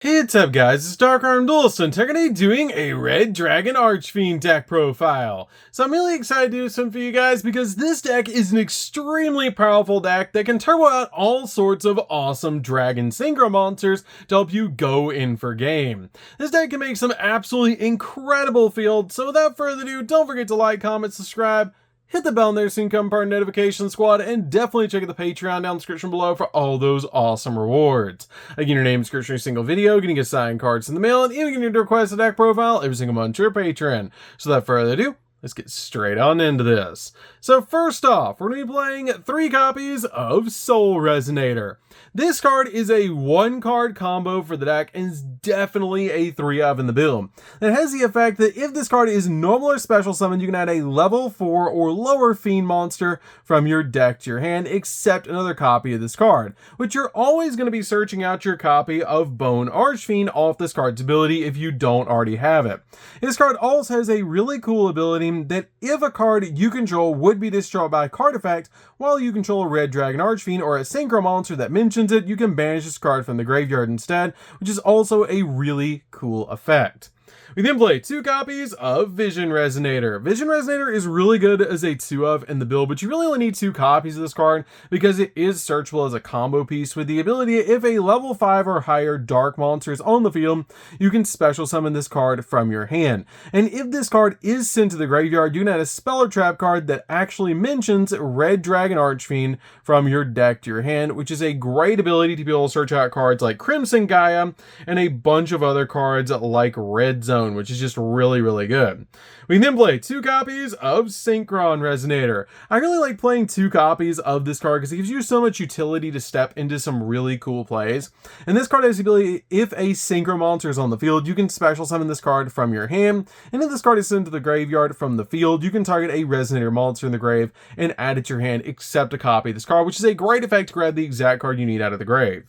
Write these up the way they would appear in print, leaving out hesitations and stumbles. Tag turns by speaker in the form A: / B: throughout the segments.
A: Hey, what's up guys, it's DarkArmedDuelist and today doing a Red Dragon Archfiend deck profile. So I'm really excited to do something for you guys because this deck is an extremely powerful deck that can turbo out all sorts of awesome dragon synchro monsters to help you go in for game. This deck can make some absolutely incredible fields, so without further ado, don't forget to like, comment, subscribe, hit the bell in there so you can become part of the notification squad, and definitely check out the Patreon down in the description below for all those awesome rewards. Again, your name, description, every single video, you're gonna get signed cards in the mail, and even getting to request a deck profile every single month to your Patreon. So without further ado, let's get straight on into this. So first off, we're going to be playing 3 copies of Soul Resonator. This card is a 1-card combo for the deck and is definitely a 3-of in the build. It has the effect that if this card is normal or special summoned, you can add a level 4 or lower fiend monster from your deck to your hand, except another copy of this card, which you're always going to be searching out your copy of Bone Archfiend off this card's ability if you don't already have it. This card also has a really cool ability that if a card you control would be destroyed by a card effect while you control a Red Dragon Archfiend or a synchro monster that mentions it, you can banish this card from the graveyard instead, which is also a really cool effect. We then play 2 copies of Vision Resonator. Vision Resonator is really good as a 2-of in the build, but you really only need 2 copies of this card because it is searchable as a combo piece with the ability if a level 5 or higher dark monster is on the field, you can special summon this card from your hand. And if this card is sent to the graveyard, you can add a spell or trap card that actually mentions Red Dragon Archfiend from your deck to your hand, which is a great ability to be able to search out cards like Crimson Gaia and a bunch of other cards like Red Zone, which is just really good. We can then play 2 copies of Synchron Resonator. I really like playing 2 copies of this card because it gives you so much utility to step into some really cool plays. And this card has the ability, if a synchro monster is on the field, you can special summon this card from your hand. And if this card is sent to the graveyard from the field, you can target a Resonator monster in the grave and add it to your hand, except a copy of this card, which is a great effect to grab the exact card you need out of the grave.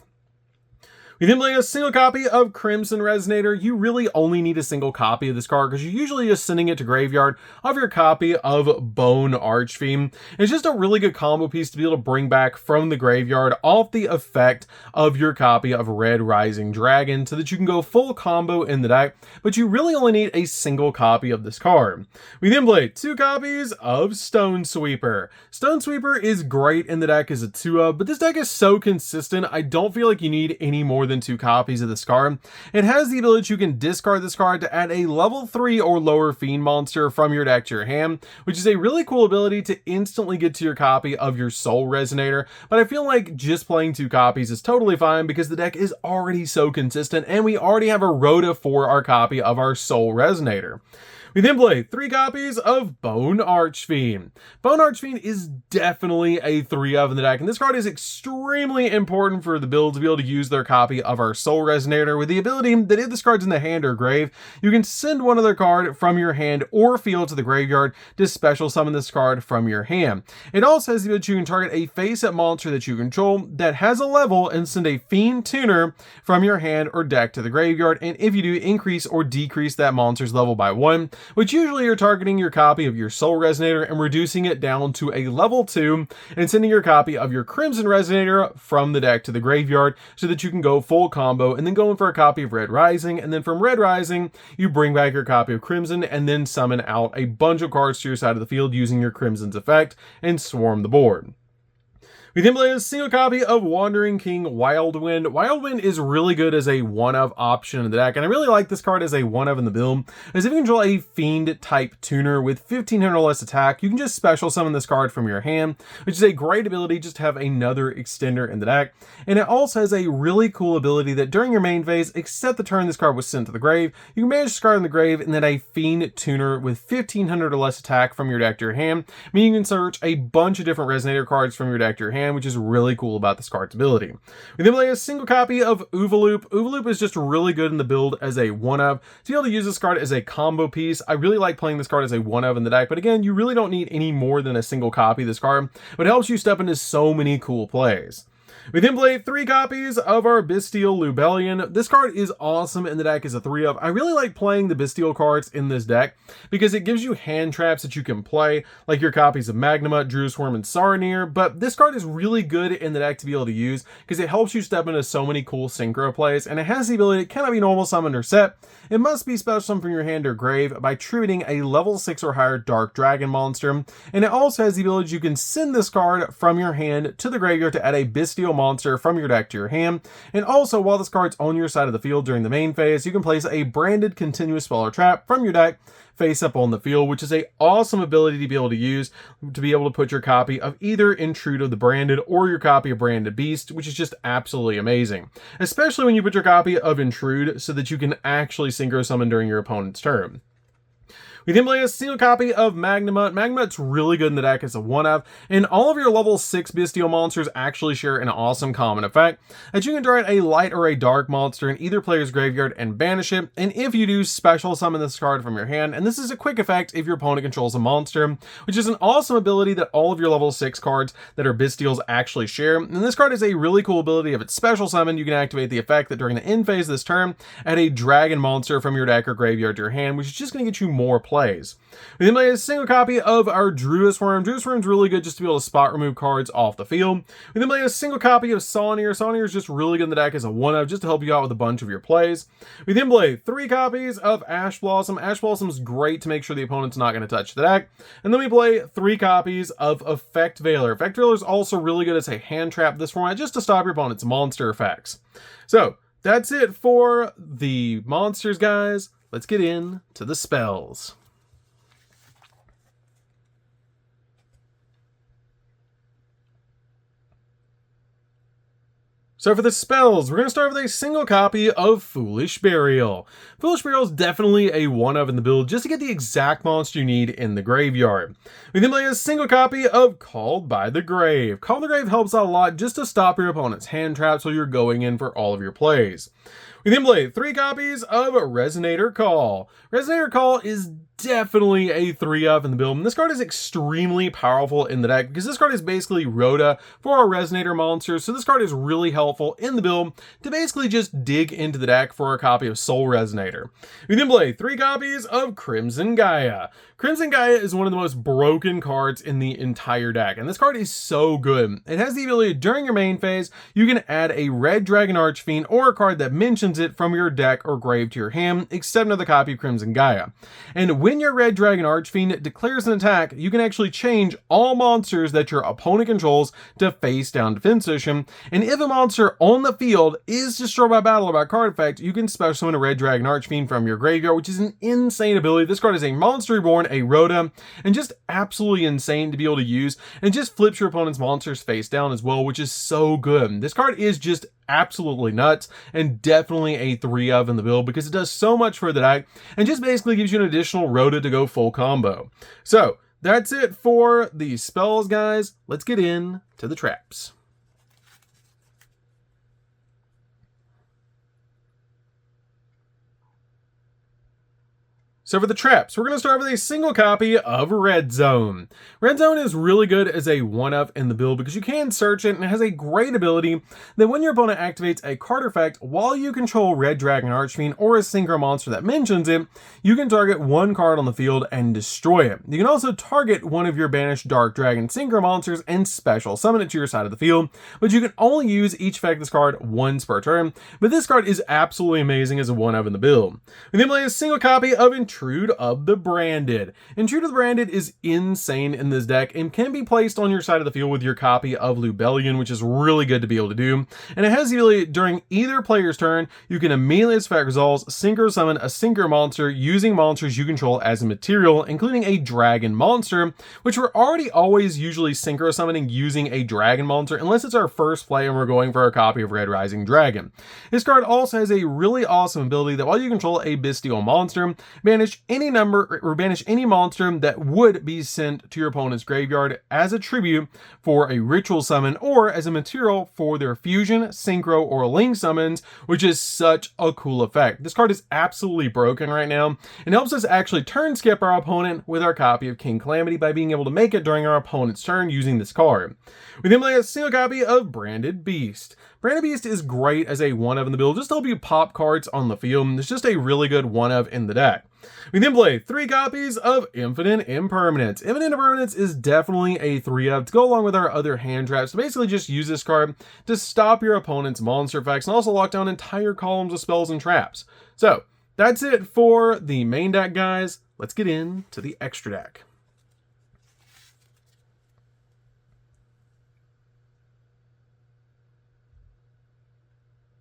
A: We then play a single copy of Crimson Resonator. You really only need a single copy of this card because you're usually just sending it to graveyard of your copy of Bone Archfiend. It's just a really good combo piece to be able to bring back from the graveyard off the effect of your copy of Red Rising Dragon so that you can go full combo in the deck, but you really only need a single copy of this card. We then play 2 copies of Stone Sweeper. Stone Sweeper is great in the deck as a 2-of, but this deck is so consistent, I don't feel like you need any more than 2 copies of this card. It has the ability you can discard this card to add a level 3 or lower fiend monster from your deck to your hand, which is a really cool ability to instantly get to your copy of your Soul Resonator, but I feel like just playing 2 copies is totally fine because the deck is already so consistent and we already have a rota for our copy of our Soul Resonator. We then play 3 copies of Bone Archfiend. Bone Archfiend is definitely a 3-of in the deck, and this card is extremely important for the build to be able to use their copy of our Soul Resonator with the ability that if this card's in the hand or grave, you can send one other card from your hand or field to the graveyard to special summon this card from your hand. It also has the ability you can target a face-up monster that you control that has a level and send a Fiend Tuner from your hand or deck to the graveyard, and if you do, increase or decrease that monster's level by 1, which usually you're targeting your copy of your Soul Resonator and reducing it down to a level 2 and sending your copy of your Crimson Resonator from the deck to the graveyard so that you can go full combo and then go in for a copy of Red Rising, and then from Red Rising you bring back your copy of Crimson and then summon out a bunch of cards to your side of the field using your Crimson's effect and swarm the board. We then play a single copy of Wandering King Wildwind. Wildwind is really good as a 1-of option in the deck, and I really like this card as a 1-of in the build, as if you control a Fiend type tuner with 1500 or less attack, you can just special summon this card from your hand, which is a great ability just to have another extender in the deck. And it also has a really cool ability that during your main phase, except the turn this card was sent to the grave, you can manage this card in the grave and then a Fiend tuner with 1500 or less attack from your deck to your hand, meaning you can search a bunch of different Resonator cards from your deck to your hand, which is really cool about this card's ability. We then play a single copy of Uvaloop. Uvaloop is just really good in the build as a 1-of. To be able to use this card as a combo piece, I really like playing this card as a 1-of in the deck, but again, you really don't need any more than a single copy of this card, but it helps you step into so many cool plays. We then play 3 copies of our Bestial Lubellion. This card is awesome in the deck as a 3-of. I really like playing the Bestial cards in this deck because it gives you hand traps that you can play, like your copies of Magnamut, Druisworm, and Saronir, but this card is really good in the deck to be able to use because it helps you step into so many cool synchro plays, and it has the ability, it cannot be normal summoned or set. It must be special summoned from your hand or grave by tributing a level 6 or higher Dark Dragon monster, and it also has the ability you can send this card from your hand to the graveyard to add a Bestial monster from your deck to your hand. And also, while this card's on your side of the field during the main phase, you can place a branded continuous spell or trap from your deck face up on the field, which is a awesome ability to be able to use to be able to put your copy of either Intrude of the Branded or your copy of Branded Beast, which is just absolutely amazing, especially when you put your copy of Intrude so that you can actually synchro summon during your opponent's turn. We then play a single copy of Magnamut. Magnamut's really good in the deck as a 1-of, and all of your level 6 Bestial monsters actually share an awesome common effect that you can target a light or a dark monster in either player's graveyard and banish it, and if you do, special summon this card from your hand, and this is a quick effect if your opponent controls a monster, which is an awesome ability that all of your level 6 cards that are Bestials actually share. And this card is a really cool ability. If it's special summoned, you can activate the effect that during the end phase of this turn, add a dragon monster from your deck or graveyard to your hand, which is just going to get you more plays. We then play a single copy of our Druisworm. Druisworm's really good just to be able to spot remove cards off the field. We then play a single copy of Saronir. Saronir is just really good in the deck as a 1-of just to help you out with a bunch of your plays. We then play 3 copies of Ash Blossom. Ash Blossom's great to make sure the opponent's not going to touch the deck. And then we play 3 copies of Effect Veiler. Effect Veiler is also really good as a hand trap this format just to stop your opponent's monster effects. So that's it for the monsters, guys. Let's get into the spells. So for the spells, we're going to start with a single copy of Foolish Burial. Foolish Burial is definitely a 1-of in the build just to get the exact monster you need in the graveyard. We then play a single copy of Called by the Grave. Called by the Grave helps out a lot just to stop your opponent's hand traps while you're going in for all of your plays. We then play 3 copies of Resonator Call. Resonator Call is definitely a 3-of in the build, and this card is extremely powerful in the deck because this card is basically Rhoda for our Resonator monsters, so this card is really helpful in the build to basically just dig into the deck for a copy of Soul Resonator. We then play 3 copies of Crimson Gaia. Crimson Gaia is one of the most broken cards in the entire deck, and this card is so good. It has the ability during your main phase, you can add a Red Dragon Archfiend or a card that mentions it from your deck or grave to your hand, except another copy of Crimson Gaia. And when your Red Dragon Archfiend declares an attack, you can actually change all monsters that your opponent controls to face down defense position, and if a monster on the field is destroyed by battle or by card effect, you can special summon a Red Dragon Archfiend from your graveyard, which is an insane ability. This card is a Monster Reborn, a Rhoda, and just absolutely insane to be able to use, and just flips your opponent's monsters face down as well, which is so good. This card is just absolutely nuts and definitely a 3-of in the build because it does so much for the deck and just basically gives you an additional Rhoda to go full combo. So that's it for the spells, guys. Let's get in to the traps. So for the traps, we're going to start with a single copy of Red Zone. Red Zone is really good as a 1-of in the build because you can search it and it has a great ability that when your opponent activates a card effect while you control Red Dragon Archfiend or a synchro monster that mentions it, you can target 1 card on the field and destroy it. You can also target one of your banished Dark Dragon synchro monsters and special summon it to your side of the field, but you can only use each effect of this card once per turn. But this card is absolutely amazing as a 1-of in the build. We then play a single copy of Intrude of the Branded. Intrude of the Branded is insane in this deck and can be placed on your side of the field with your copy of Lubellion, which is really good to be able to do. And it has the ability during either player's turn, you can immediately as effect resolves synchro summon a synchro monster using monsters you control as a material, including a dragon monster, which we're already always usually synchro summoning using a dragon monster unless it's our first play and we're going for a copy of Red Rising Dragon. This card also has a really awesome ability that while you control a Bestial monster, banish banish any number or banish any monster that would be sent to your opponent's graveyard as a tribute for a ritual summon or as a material for their fusion, synchro, or link summons, which is such a cool effect. This card is absolutely broken right now and helps us actually turn skip our opponent with our copy of King Calamity by being able to make it during our opponent's turn using this card. We then play a single copy of Branded Beast. Branded Beast is great as a 1-of in the build, just to help you pop cards on the field. It's just a really good 1-of in the deck. We then play 3 copies of Infinite Impermanence. Infinite Impermanence is definitely a 3-of to go along with our other hand traps. So basically just use this card to stop your opponent's monster effects and also lock down entire columns of spells and traps. So that's it for the main deck, guys. Let's get into the extra deck.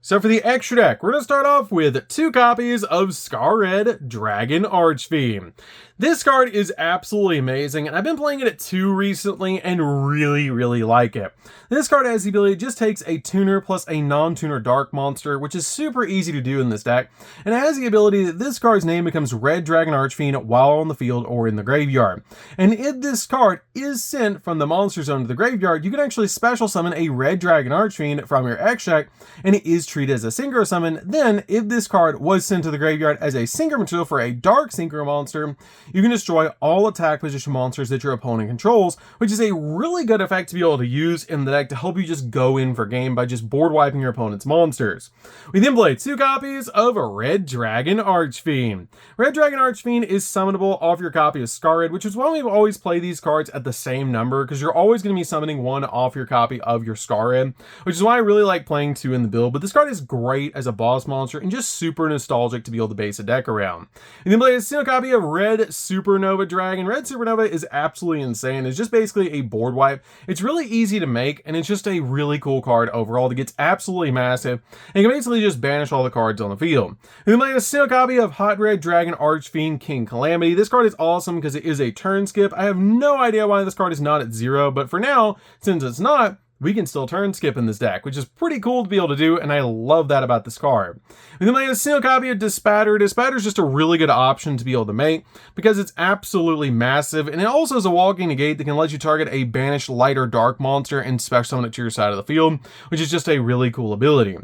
A: So for the extra deck, we're going to start off with 2 copies of Scar Red Dragon Archfiend. This card is absolutely amazing, and I've been playing it at 2 recently and really like it. This card has the ability, it just takes a tuner plus a non-tuner dark monster, which is super easy to do in this deck, and it has the ability that this card's name becomes Red Dragon Archfiend while on the field or in the graveyard. And if this card is sent from the monster zone to the graveyard, you can actually special summon a Red Dragon Archfiend from your X deck, and it is treated as a synchro summon. Then, if this card was sent to the graveyard as a synchro material for a dark synchro monster, you can destroy all attack position monsters that your opponent controls, which is a really good effect to be able to use in the deck to help you just go in for game by just board wiping your opponent's monsters. We then play 2 copies of Red Dragon Archfiend. Red Dragon Archfiend is summonable off your copy of Scar Red, which is why we always play these cards at the same number, because you're always going to be summoning 1 off your copy of your Scar Red, which is why I really like playing 2 in the build. But this card is great as a boss monster and just super nostalgic to be able to base a deck around. And then play a single copy of Red Supernova Dragon. Red Supernova is absolutely insane. It's just basically a board wipe. It's really easy to make, and it's just a really cool card overall that gets absolutely massive and can basically just banish all the cards on the field. And then play a single copy of Hot Red Dragon Archfiend King Calamity. This card is awesome because it is a turn skip. I have no idea why this card is not at 0, but for now, since it's not, we can still turn skip in this deck, which is pretty cool to be able to do, and I love that about this card. And then I have a single copy of Dispatter. Dispatter is just a really good option to be able to make because it's absolutely massive, and it also is a walking negate that can let you target a banished light or dark monster and special summon it to your side of the field, which is just a really cool ability.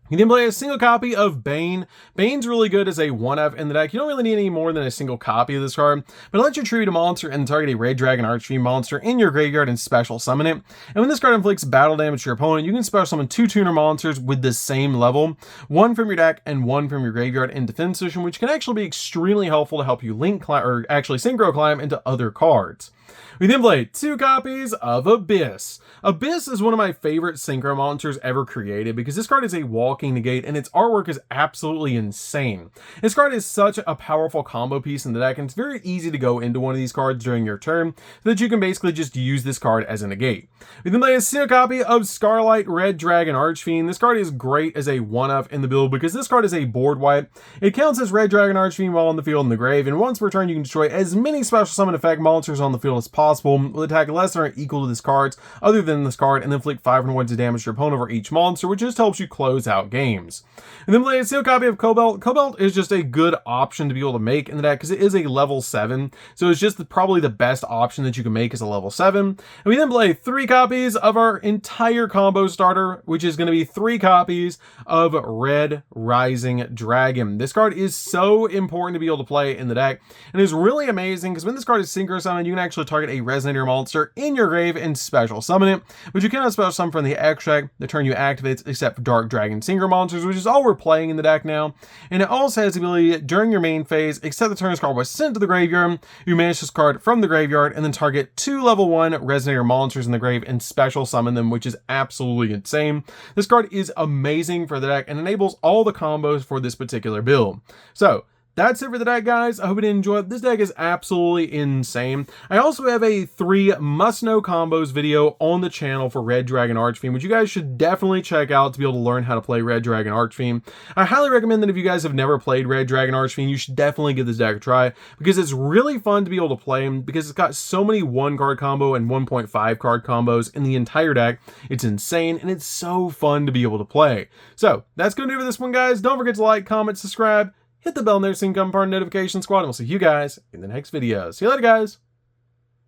A: You then play a single copy of Bane. Bane's really good as a 1-of in the deck. You don't really need any more than a single copy of this card, but it lets you tribute a monster and target a Red Dragon Archfiend monster in your graveyard and special summon it. And when this card inflicts battle damage to your opponent, you can special summon 2 tuner monsters with the same level, 1 from your deck and 1 from your graveyard in defense position, which can actually be extremely helpful to help you link or actually synchro climb into other cards. We then play 2 copies of Abyss. Abyss is one of my favorite synchro monsters ever created because this card is a walking negate and its artwork is absolutely insane. This card is such a powerful combo piece in the deck, and it's very easy to go into one of these cards during your turn so that you can basically just use this card as a negate. We then play a single copy of Starlight Red Dragon Archfiend. This card is great as a 1-of in the build because this card is a board wipe. It counts as Red Dragon Archfiend while on the field in the grave, and once per turn you can destroy as many special summon effect monsters on the field as possible with attack less than or equal to this card's other than this card, and then inflict 500 points of damage to your opponent over each monster, which just helps you close out games. And then play a single copy of Cobalt. Cobalt is just a good option to be able to make in the deck because it is a level 7, so it's just probably the best option that you can make as a level 7. And we then play 3 copies of our entire combo starter, which is going to be 3 copies of Red Rising Dragon. This card is so important to be able to play in the deck, and is really amazing because when this card is synchro summoned, you can actually target a Resonator monster in your grave and special summon it, but you cannot special summon from the extract the turn you activates except for Dark Dragon Synchro monsters, which is all we're playing in the deck now. And it also has the ability during your main phase, except the turn this card was sent to the graveyard, you manage this card from the graveyard and then target 2 level 1 Resonator monsters in the grave and special summon them, which is absolutely insane. This card is amazing for the deck and enables all the combos for this particular build. So that's it for the deck, guys. I hope you did enjoy it. This deck is absolutely insane. I also have a 3 must-know combos video on the channel for Red Dragon Archfiend, which you guys should definitely check out to be able to learn how to play Red Dragon Archfiend. I highly recommend that if you guys have never played Red Dragon Archfiend, you should definitely give this deck a try because it's really fun to be able to play because it's got so many 1-card combo and 1.5 card combos in the entire deck. It's insane and it's so fun to be able to play. So that's going to do it for this one, guys. Don't forget to like, comment, subscribe, hit the bell there so you can become part of the notification squad, and we'll see you guys in the next video. See you later, guys!